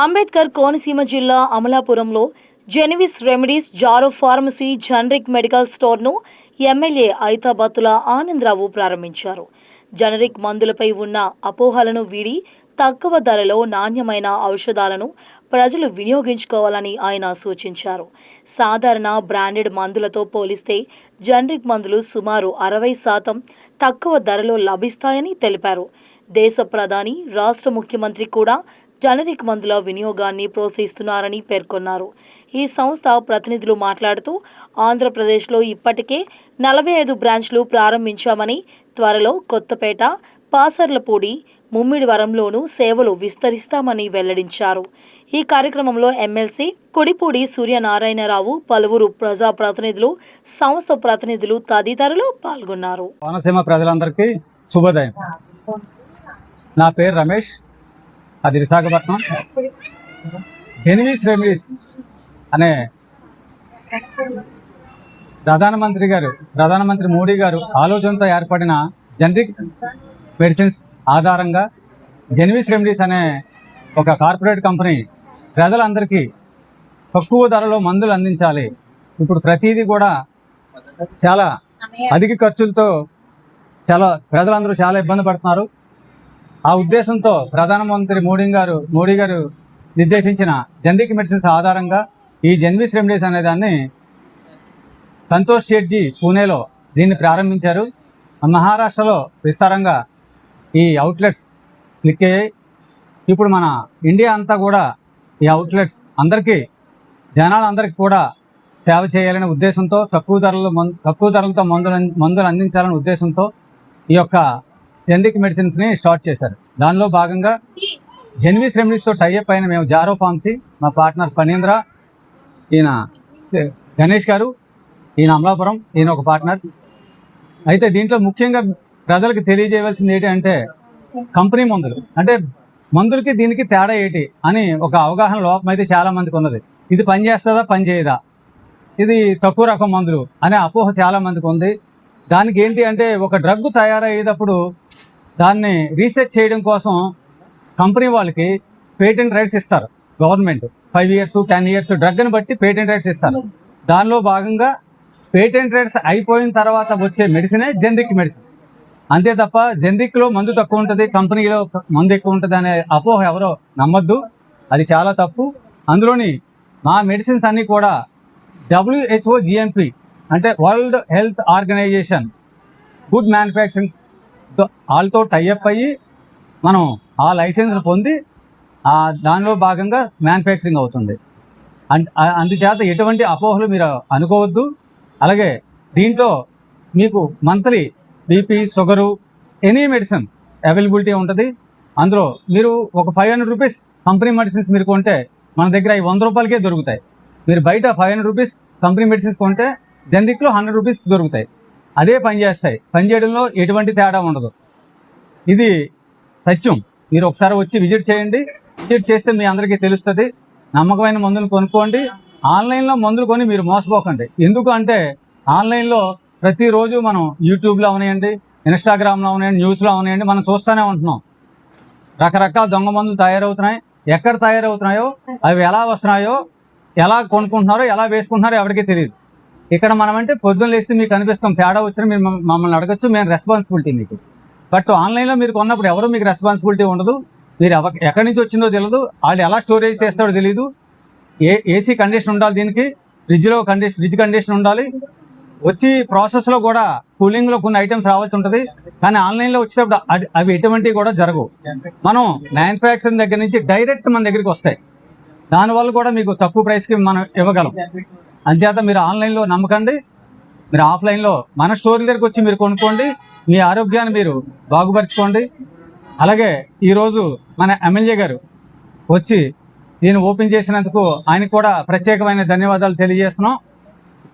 అంబేద్కర్ కోనసీమ జిల్లా అమలాపురంలో Genivis remedies జారో ఫార్మసీ జనరిక్ మెడికల్ స్టోర్ను ఎమ్మెల్యే ఐతాబత్తుల ఆనందరావు ప్రారంభించారు. జనరిక్ మందులపై ఉన్న అపోహలను వీడి తక్కువ ధరలో నాణ్యమైన ఔషధాలను ప్రజలు వినియోగించుకోవాలని ఆయన సూచించారు. సాధారణ బ్రాండెడ్ మందులతో పోలిస్తే జనరిక్ మందులు సుమారు 60% తక్కువ ధరలో లభిస్తాయని తెలిపారు. దేశ ప్రధాని, రాష్ట్ర ముఖ్యమంత్రి కూడా జనరిక్ మందుల వినియోగాన్ని ప్రోత్సహిస్తున్నారని పేర్కొన్నారు. ఈ సంస్థ ప్రతినిధులు మాట్లాడుతూ ఆంధ్రప్రదేశ్లో ఇప్పటికే 45 బ్రాంచ్లు ప్రారంభించామని, త్వరలో కొత్తపేట, పాసర్లపూడి, ముమ్మిడివరంలోనూ సేవలు విస్తరిస్తామని వెల్లడించారు. ఈ కార్యక్రమంలో ఎమ్మెల్సీ కొడిపూడి సూర్యనారాయణరావు, పలువురు ప్రజాప్రతినిధులు, సంస్థ ప్రతినిధులు తదితరులు పాల్గొన్నారు. కోనసీమ ప్రజలందరికీ శుభోదయం. నా పేరు రమేష్, అది విశాఖపట్నం. జెనివిస్ అనే ప్రధానమంత్రి మోడీ గారు ఆలోచనతో ఏర్పడిన జనరిక్ మెడిసిన్స్ ఆధారంగా జెనివిస్ రెమెడీస్ అనే ఒక కార్పొరేట్ కంపెనీ ప్రజలందరికీ తక్కువ ధరలో మందులు అందించాలి. ఇప్పుడు ప్రతిదీ కూడా చాలా అధిక ఖర్చులతో ప్రజలందరూ చాలా ఇబ్బంది పడుతున్నారు. ఆ ఉద్దేశంతో ప్రధానమంత్రి మోడీ గారు నిర్దేశించిన జనరిక్ మెడిసిన్స్ ఆధారంగా ఈ జెనివిస్ రెమెడీస్ అనే దాన్ని సంతోష్ షేట్జీ పూణేలో దీన్ని ప్రారంభించారు. మహారాష్ట్రలో విస్తారంగా ఈ అవుట్లెట్స్ క్లిక్ అయ్యాయి. ఇప్పుడు మన ఇండియా అంతా కూడా ఈ అవుట్లెట్స్ జనాలందరికీ కూడా సేవ చేయాలనే ఉద్దేశంతో తక్కువ ధరలతో మందులు అందించాలనే ఉద్దేశంతో ఈ యొక్క జనరిక్ మెడిసిన్స్ని స్టార్ట్ చేశారు. దానిలో భాగంగా జెనివిస్ రెమెడీస్తో టైఅప్ అయిన మేము జారో ఫార్మసీ, మా పార్ట్నర్ ఫణీంద్ర, ఈయన గణేష్ గారు, ఈయన అమలాపురం, ఈయన ఒక పార్ట్నర్. అయితే దీంట్లో ముఖ్యంగా ప్రజలకు తెలియజేయవలసింది ఏంటంటే కంపెనీ మందులు అంటే మందులకి దీనికి తేడా ఏంటి అని ఒక అవగాహన లోపం అయితే చాలా మందికి ఉన్నది. ఇది పని చేస్తుందా, పని చేయదా, ఇది తక్కువ రకం మందులు అనే అపోహ చాలా మందికి ఉంది. దానికి ఏంటి అంటే ఒక డ్రగ్ తయారయ్యేటప్పుడు దాన్ని రీసెర్చ్ చేయడం కోసం కంపెనీ వాళ్ళకి పేటెంట్ రైట్స్ ఇస్తారు. గవర్నమెంట్ 5 years 10 years డ్రగ్ని బట్టి పేటెంట్ రైట్స్ ఇస్తారు. దానిలో భాగంగా పేటెంట్ రైట్స్ అయిపోయిన తర్వాత వచ్చే మెడిసినే జనరిక్ మెడిసిన్. అంతే తప్ప జనరిక్లో మందు తక్కువ ఉంటుంది, కంపెనీలో మందు ఎక్కువ ఉంటుంది అనే అపోహ ఎవరో నమ్మద్దు. అది చాలా తప్పు. అందులోని మా మెడిసిన్స్ అన్నీ కూడా WHO GMP అంటే world health organization good manufacturing వాళ్ళతో టైఅప్ అయ్యి మనం ఆ లైసెన్స్ పొంది దానిలో భాగంగా మ్యానుఫ్యాక్చరింగ్ అవుతుంది. అందుచేత ఎటువంటి అపోహలు మీరు అనుకోవద్దు. అలాగే దీంట్లో మీకు monthly BP, sugar, any medicine availability ఉంటుంది. అందులో మీరు ఒక 500 రూపీస్ కంపెనీ మెడిసిన్స్ మీరు కొంటే మన దగ్గర 100 రూపాయలకే దొరుకుతాయి. మీరు బయట 500 రూపీస్ కంపెనీ మెడిసిన్స్ కొంటే జనరిక్లో 100 రూపీస్ దొరుకుతాయి. అదే పనిచేస్తాయి. పనిచేయడంలో ఎటువంటి తేడా ఉండదు. ఇది సత్యం. మీరు ఒకసారి వచ్చి విజిట్ చేయండి. విజిట్ చేస్తే మీ అందరికీ తెలుస్తుంది. నమ్మకమైన మందులు కొనుక్కోండి. ఆన్లైన్లో మందులు కొని మీరు మోసపోకండి. ఎందుకు అంటే ఆన్లైన్లో ప్రతిరోజు మనం యూట్యూబ్లో అవనాయండి, ఇన్స్టాగ్రామ్లో అవనాయండి, న్యూస్లో అవనాయండి, మనం చూస్తూనే ఉంటున్నాం. రకరకాల దొంగ మందులు తయారవుతున్నాయి. ఎక్కడ తయారవుతున్నాయో, అవి ఎలా వస్తున్నాయో, ఎలా కొనుక్కుంటున్నారో, ఎలా వేసుకుంటున్నారో ఎవరికీ తెలియదు. ఇక్కడ మనం అంటే పొద్దున్న లేస్తే మీకు అనిపిస్తాం, తేడా వచ్చినా మీరు మమ్మల్ని అడగచ్చు, మేము రెస్పాన్సిబిలిటీ మీకు. బట్ ఆన్లైన్లో మీరు కొన్నప్పుడు ఎవరు మీకు రెస్పాన్సిబిలిటీ ఉండదు. మీరు ఎక్కడి నుంచి వచ్చిందో తెలియదు, వాళ్ళు ఎలా స్టోరేజ్ చేస్తాడో తెలియదు. ఏసీ కండిషన్ ఉండాలి, దీనికి ఫ్రిడ్జ్ కండిషన్ ఉండాలి. వచ్చి ప్రాసెస్లో కూడా కూలింగ్లో కొన్ని ఐటమ్స్ రావాల్సి ఉంటుంది. కానీ ఆన్లైన్లో వచ్చేటప్పుడు అవి ఎటువంటివి కూడా జరగవు. మనం మ్యానుఫ్యాక్చరింగ్ దగ్గర నుంచి డైరెక్ట్ మన దగ్గరికి వస్తాయి. దానివల్ల కూడా మీకు తక్కువ ప్రైస్కి మనం ఇవ్వగలం. అంచేత మీరు ఆన్లైన్లో నమ్మకండి. మీరు ఆఫ్లైన్లో మన స్టోర్ దగ్గరికి వచ్చి మీరు కొనుక్కోండి. మీ ఆరోగ్యాన్ని మీరు బాగుపరచుకోండి. అలాగే ఈరోజు మన ఎమ్మెల్యే గారు వచ్చి దీన్ని ఓపెన్ చేసినందుకు ఆయనకు కూడా ప్రత్యేకమైన ధన్యవాదాలు తెలియజేస్తున్నాం.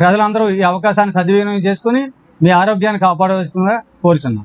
ప్రజలందరూ ఈ అవకాశాన్ని సద్వినియోగం చేసుకుని మీ ఆరోగ్యాన్ని కాపాడవలసిందిగా కోరుచున్నాం.